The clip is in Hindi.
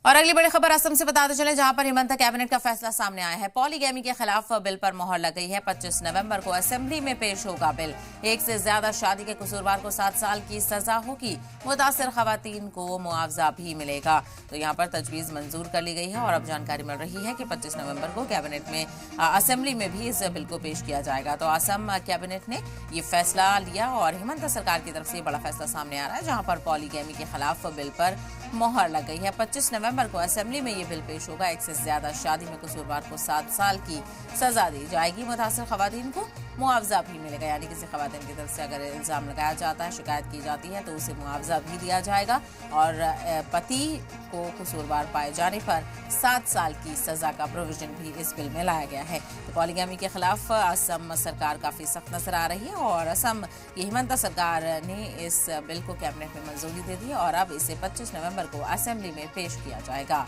और अगली बड़ी खबर असम से बताते चले, जहां पर हिमंता कैबिनेट का फैसला सामने आया है। पॉलीगैमी के खिलाफ बिल पर मोहर लग गई है। 25 नवंबर को असेंबली में पेश होगा बिल। एक से ज्यादा शादी के कसूरवार को 7 साल की सजा होगी। मुतासिर खवातीन को मुआवजा भी मिलेगा। तो यहाँ पर तजवीज मंजूर कर ली गई है और अब जानकारी मिल रही है कि 25 नवंबर को कैबिनेट में असेंबली में भी इस बिल को पेश किया जाएगा। तो असम कैबिनेट ने ये फैसला लिया और हिमंता सरकार की तरफ से बड़ा फैसला सामने आ रहा है, जहां पर पॉलीगैमी के खिलाफ बिल पर मोहर लग गई है। 25 नवंबर को असेंबली में ये बिल पेश होगा। एक से ज्यादा शादी में कसूरवार को 7 साल की सजा दी जाएगी। मुतासिर खवातीन को मुआवजा भी मिलेगा, यानी किसी खवातीन की तरफ से अगर इल्जाम लगाया जाता है, शिकायत की जाती है, तो उसे मुआवजा भी दिया जाएगा और पति को कसूरवार पाए जाने पर 7 साल की सजा का प्रोविजन भी इस बिल में लाया गया है। तो पॉलीगैमी के खिलाफ असम सरकार काफी सख्त नजर आ रही है और असम की हिमंता सरकार ने इस बिल को कैबिनेट में मंजूरी दे दी और अब इसे 25 नवंबर को असेंबली में पेश किया जाएगा।